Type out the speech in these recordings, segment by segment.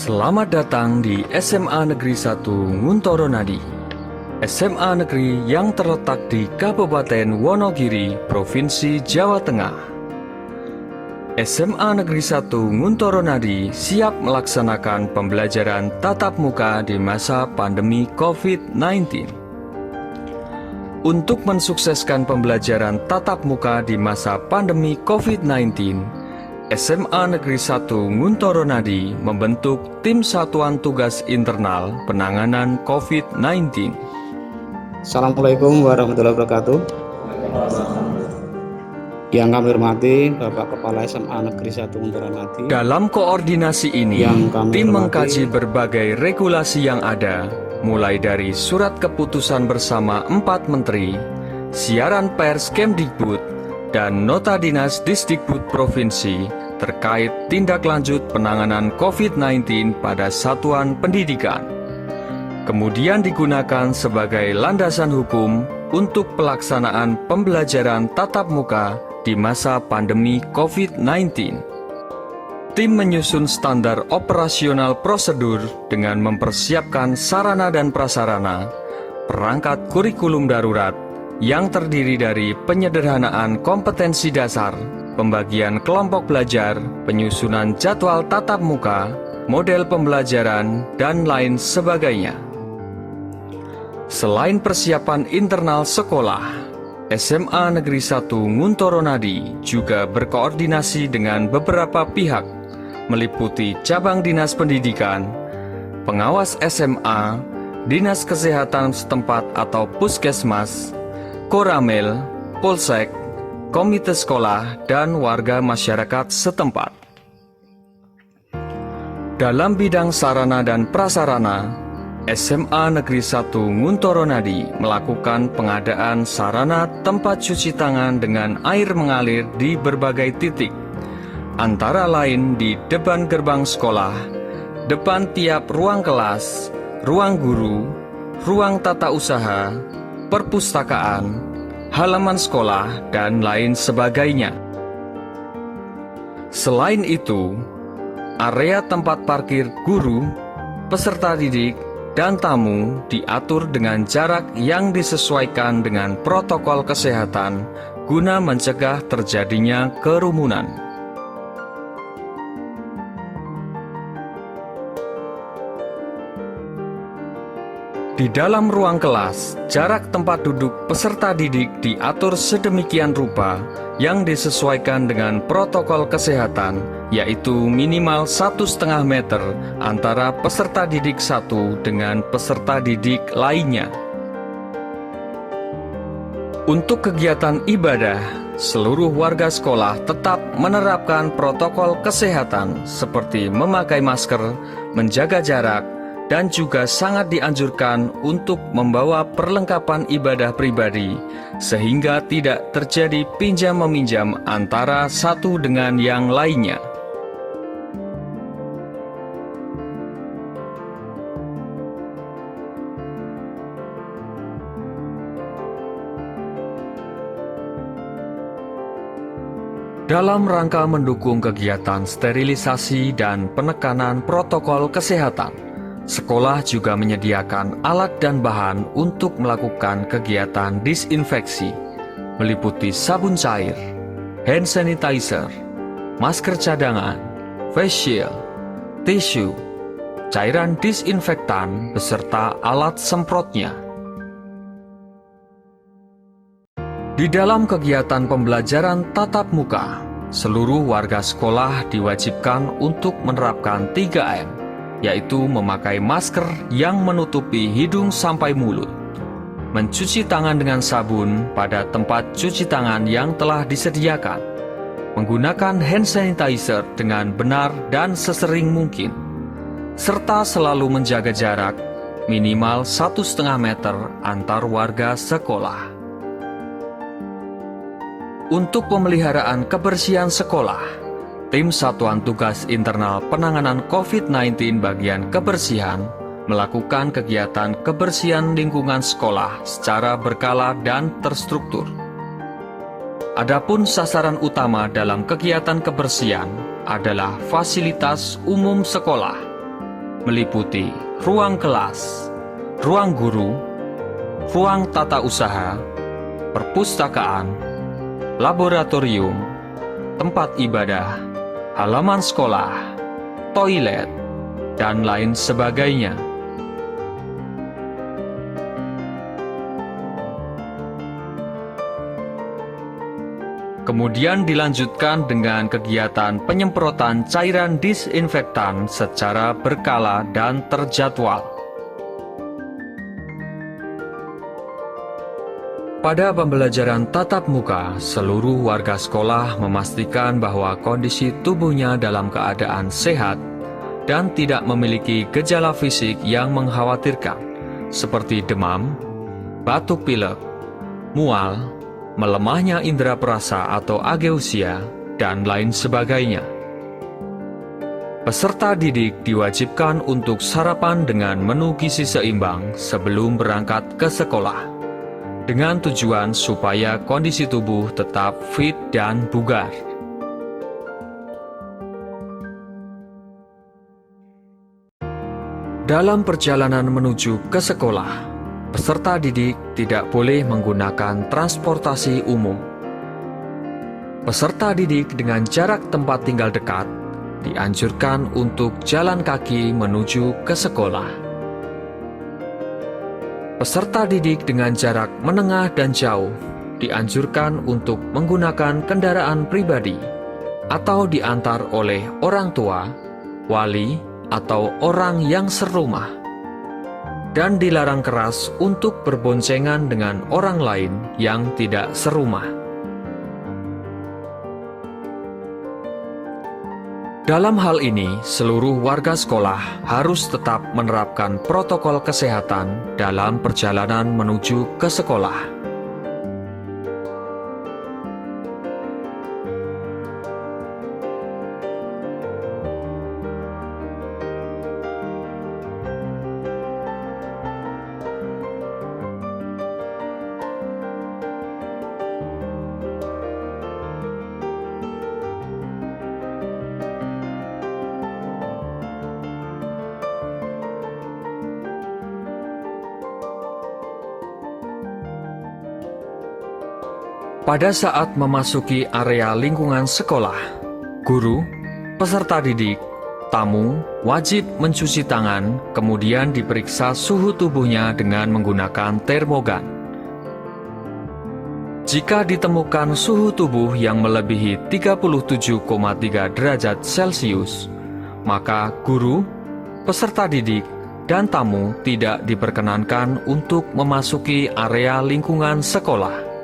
Selamat datang di SMA Negeri 1 Nguntoro Nadi. SMA Negeri yang terletak di Kabupaten Wonogiri, Provinsi Jawa Tengah. SMA Negeri 1 Nguntoro Nadi siap melaksanakan pembelajaran tatap muka di masa pandemi COVID-19. Untuk mensukseskan pembelajaran tatap muka di masa pandemi COVID-19, SMA Negeri 1 Nguntoro Nadi membentuk Tim Satuan Tugas Internal Penanganan COVID-19. Assalamualaikum warahmatullahi wabarakatuh. Yang kami hormati Bapak Kepala SMA Negeri 1 Nguntoro Nadi. Dalam koordinasi ini, tim mengkaji berbagai regulasi yang ada, mulai dari surat keputusan bersama 4 menteri, siaran pers Kemdikbud, dan nota dinas Disdikbud Provinsi terkait tindak lanjut penanganan COVID-19 pada satuan pendidikan. Kemudian digunakan sebagai landasan hukum untuk pelaksanaan pembelajaran tatap muka di masa pandemi COVID-19. Tim menyusun standar operasional prosedur dengan mempersiapkan sarana dan prasarana, perangkat kurikulum darurat, yang terdiri dari penyederhanaan kompetensi dasar, pembagian kelompok belajar, penyusunan jadwal tatap muka, model pembelajaran, dan lain sebagainya. Selain persiapan internal sekolah, SMA Negeri 1 Nguntoro Nadi juga berkoordinasi dengan beberapa pihak, meliputi cabang dinas pendidikan, pengawas SMA, dinas kesehatan setempat atau puskesmas, Koramil, Polsek, komite sekolah, dan warga masyarakat setempat. Dalam bidang sarana dan prasarana, SMA Negeri 1 Nguntoro Nadi melakukan pengadaan sarana tempat cuci tangan dengan air mengalir di berbagai titik, antara lain di depan gerbang sekolah, depan tiap ruang kelas, ruang guru, ruang tata usaha, perpustakaan, halaman sekolah, dan lain sebagainya. Selain itu, area tempat parkir guru, peserta didik, dan tamu diatur dengan jarak yang disesuaikan dengan protokol kesehatan guna mencegah terjadinya kerumunan. Di dalam ruang kelas, jarak tempat duduk peserta didik diatur sedemikian rupa yang disesuaikan dengan protokol kesehatan, yaitu minimal 1,5 meter antara peserta didik satu dengan peserta didik lainnya. Untuk kegiatan ibadah, seluruh warga sekolah tetap menerapkan protokol kesehatan seperti memakai masker, menjaga jarak, dan juga sangat dianjurkan untuk membawa perlengkapan ibadah pribadi, sehingga tidak terjadi pinjam-meminjam antara satu dengan yang lainnya. Dalam rangka mendukung kegiatan sterilisasi dan penekanan protokol kesehatan, sekolah juga menyediakan alat dan bahan untuk melakukan kegiatan disinfeksi, meliputi sabun cair, hand sanitizer, masker cadangan, face shield, tisu, cairan disinfektan, beserta alat semprotnya. Di dalam kegiatan pembelajaran tatap muka, seluruh warga sekolah diwajibkan untuk menerapkan 3M, yaitu memakai masker yang menutupi hidung sampai mulut, mencuci tangan dengan sabun pada tempat cuci tangan yang telah disediakan, menggunakan hand sanitizer dengan benar dan sesering mungkin, serta selalu menjaga jarak minimal 1,5 meter antar warga sekolah. Untuk pemeliharaan kebersihan sekolah, Tim Satuan Tugas Internal Penanganan COVID-19 bagian kebersihan melakukan kegiatan kebersihan lingkungan sekolah secara berkala dan terstruktur. Adapun sasaran utama dalam kegiatan kebersihan adalah fasilitas umum sekolah, meliputi ruang kelas, ruang guru, ruang tata usaha, perpustakaan, laboratorium, tempat ibadah, halaman sekolah, toilet, dan lain sebagainya. Kemudian dilanjutkan dengan kegiatan penyemprotan cairan disinfektan secara berkala dan terjadwal. Pada pembelajaran tatap muka, seluruh warga sekolah memastikan bahwa kondisi tubuhnya dalam keadaan sehat dan tidak memiliki gejala fisik yang mengkhawatirkan, seperti demam, batuk pilek, mual, melemahnya indera perasa atau ageusia, dan lain sebagainya. Peserta didik diwajibkan untuk sarapan dengan menu gizi seimbang sebelum berangkat ke sekolah, dengan tujuan supaya kondisi tubuh tetap fit dan bugar. Dalam perjalanan menuju ke sekolah, peserta didik tidak boleh menggunakan transportasi umum. Peserta didik dengan jarak tempat tinggal dekat dianjurkan untuk jalan kaki menuju ke sekolah. Peserta didik dengan jarak menengah dan jauh dianjurkan untuk menggunakan kendaraan pribadi atau diantar oleh orang tua, wali, atau orang yang serumah, dan dilarang keras untuk berboncengan dengan orang lain yang tidak serumah. Dalam hal ini, seluruh warga sekolah harus tetap menerapkan protokol kesehatan dalam perjalanan menuju ke sekolah. Pada saat memasuki area lingkungan sekolah, guru, peserta didik, tamu wajib mencuci tangan, kemudian diperiksa suhu tubuhnya dengan menggunakan termogan. Jika ditemukan suhu tubuh yang melebihi 37,3 derajat Celcius, maka guru, peserta didik, dan tamu tidak diperkenankan untuk memasuki area lingkungan sekolah.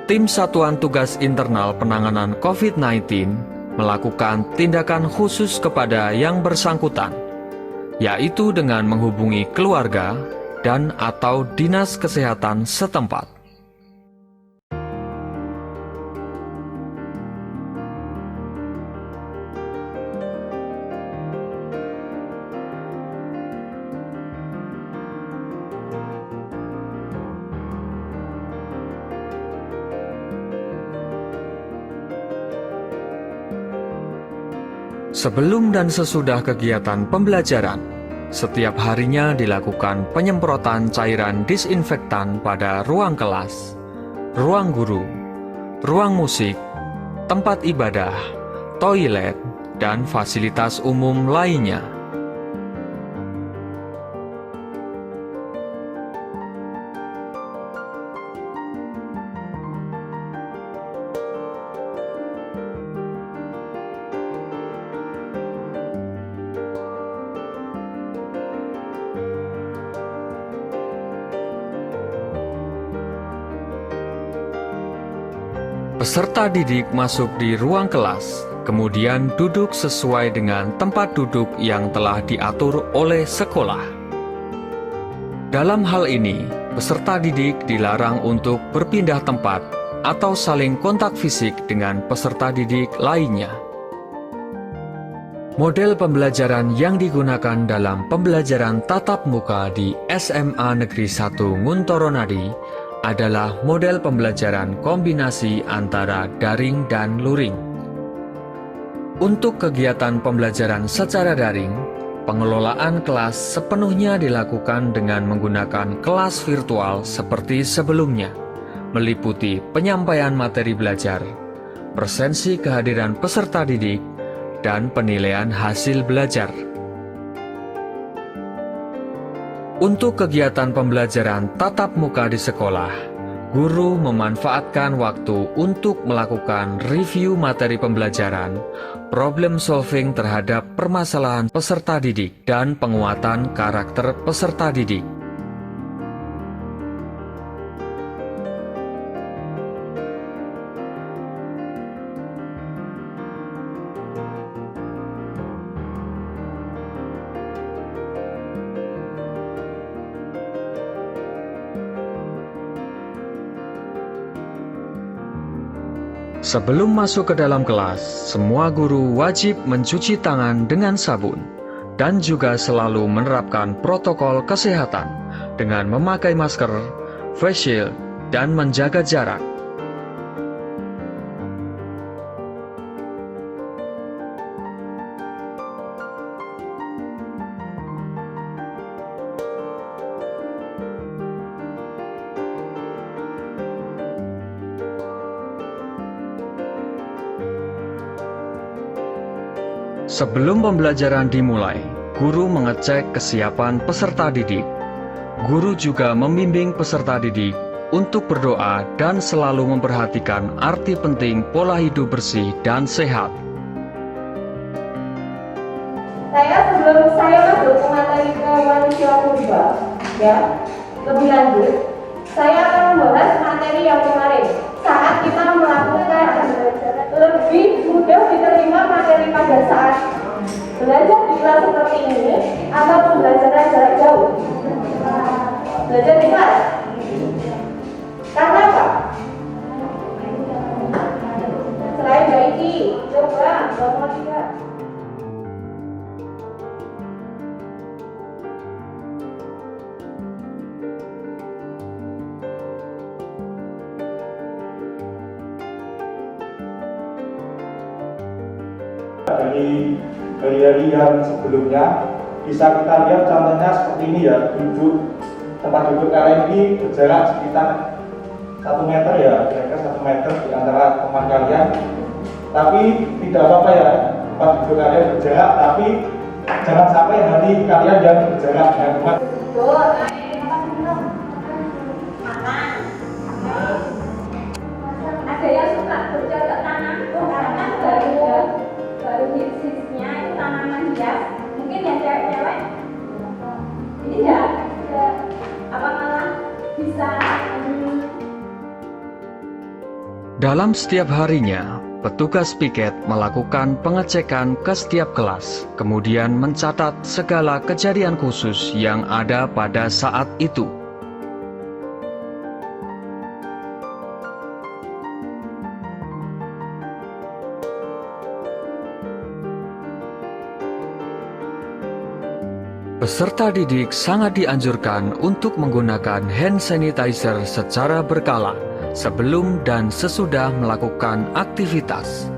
Tim Satuan Tugas Internal Penanganan COVID-19 melakukan tindakan khusus kepada yang bersangkutan, yaitu dengan menghubungi keluarga dan/atau dinas kesehatan setempat. Sebelum dan sesudah kegiatan pembelajaran, setiap harinya dilakukan penyemprotan cairan disinfektan pada ruang kelas, ruang guru, ruang musik, tempat ibadah, toilet, dan fasilitas umum lainnya. Peserta didik masuk di ruang kelas, kemudian duduk sesuai dengan tempat duduk yang telah diatur oleh sekolah. Dalam hal ini, peserta didik dilarang untuk berpindah tempat atau saling kontak fisik dengan peserta didik lainnya. Model pembelajaran yang digunakan dalam pembelajaran tatap muka di SMA Negeri 1 Nguntoronadi adalah model pembelajaran kombinasi antara daring dan luring. Untuk kegiatan pembelajaran secara daring, pengelolaan kelas sepenuhnya dilakukan dengan menggunakan kelas virtual seperti sebelumnya, meliputi penyampaian materi belajar, presensi kehadiran peserta didik, dan penilaian hasil belajar. Untuk kegiatan pembelajaran tatap muka di sekolah, guru memanfaatkan waktu untuk melakukan review materi pembelajaran, problem solving terhadap permasalahan peserta didik, dan penguatan karakter peserta didik. Sebelum masuk ke dalam kelas, semua guru wajib mencuci tangan dengan sabun dan juga selalu menerapkan protokol kesehatan dengan memakai masker, face shield, dan menjaga jarak. Sebelum pembelajaran dimulai, guru mengecek kesiapan peserta didik. Guru juga membimbing peserta didik untuk berdoa dan selalu memperhatikan arti penting pola hidup bersih dan sehat. Sebelum saya masuk ke materi ke manusia purba, lebih lanjut, saya akan membahas materi yang kemarin. Saat kita melakukan lebih mudah diterima materi pada saat belajar di kelas seperti ini atau pembelajaran jarak jauh. Belajar di kelas. Karena apa? Selain baiki, coba nomor 3. Dari hari-hari yang sebelumnya bisa kita lihat contohnya seperti ini ya, tempat duduk kalian ini berjarak sekitar 1 meter ya, kira-kira 1 meter di antara teman kalian. Tapi tidak apa-apa ya, tempat duduk kalian berjarak, tapi jangan sampai hati kalian yang berjarak dengan teman. Ada yang suka bercocok tanam, karena baru hitsnya itu tanaman hias. Mungkin yang cewek-cewek ini enggak apa malah bisa. Dalam setiap harinya, petugas piket melakukan pengecekan ke setiap kelas, kemudian mencatat segala kejadian khusus yang ada pada saat itu. Peserta didik sangat dianjurkan untuk menggunakan hand sanitizer secara berkala sebelum dan sesudah melakukan aktivitas.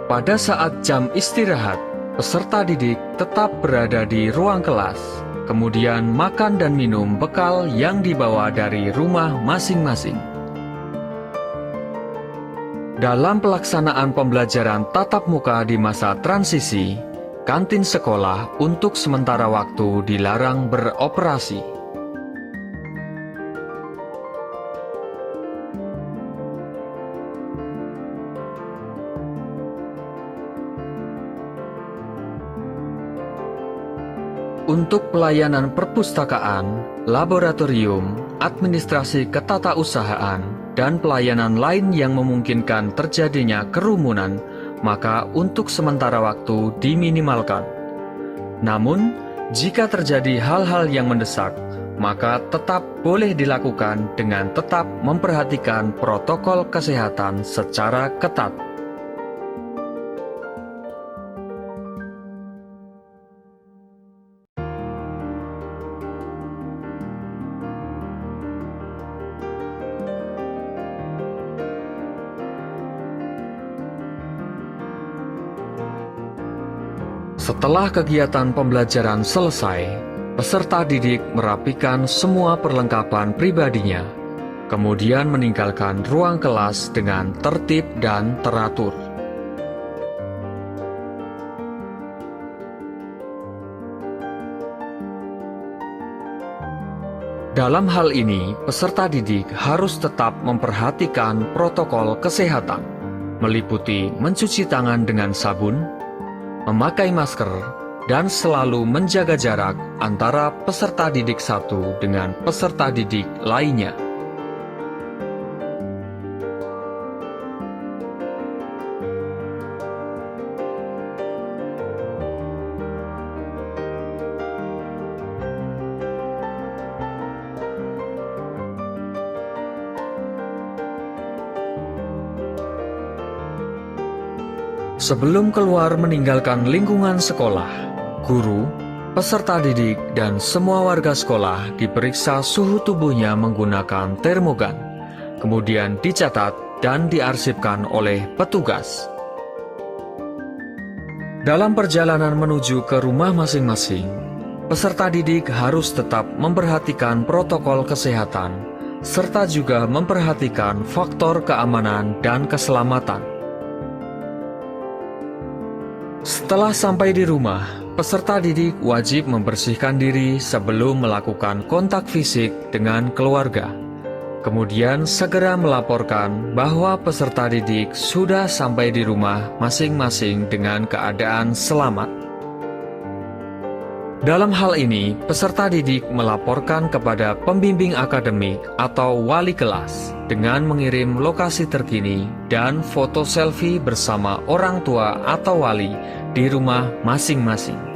Pada saat jam istirahat, peserta didik tetap berada di ruang kelas, kemudian makan dan minum bekal yang dibawa dari rumah masing-masing. Dalam pelaksanaan pembelajaran tatap muka di masa transisi, kantin sekolah untuk sementara waktu dilarang beroperasi. Untuk pelayanan perpustakaan, laboratorium, administrasi ketatausahaan, dan pelayanan lain yang memungkinkan terjadinya kerumunan, maka untuk sementara waktu diminimalkan. Namun, jika terjadi hal-hal yang mendesak, maka tetap boleh dilakukan dengan tetap memperhatikan protokol kesehatan secara ketat. Setelah kegiatan pembelajaran selesai, peserta didik merapikan semua perlengkapan pribadinya, kemudian meninggalkan ruang kelas dengan tertib dan teratur. Dalam hal ini, peserta didik harus tetap memperhatikan protokol kesehatan, meliputi mencuci tangan dengan sabun, memakai masker, dan selalu menjaga jarak antara peserta didik satu dengan peserta didik lainnya. Sebelum keluar meninggalkan lingkungan sekolah, guru, peserta didik, dan semua warga sekolah diperiksa suhu tubuhnya menggunakan termogan, kemudian dicatat dan diarsipkan oleh petugas. Dalam perjalanan menuju ke rumah masing-masing, peserta didik harus tetap memperhatikan protokol kesehatan, serta juga memperhatikan faktor keamanan dan keselamatan. Setelah sampai di rumah, peserta didik wajib membersihkan diri sebelum melakukan kontak fisik dengan keluarga. Kemudian segera melaporkan bahwa peserta didik sudah sampai di rumah masing-masing dengan keadaan selamat. Dalam hal ini, peserta didik melaporkan kepada pembimbing akademik atau wali kelas dengan mengirim lokasi terkini dan foto selfie bersama orang tua atau wali di rumah masing-masing.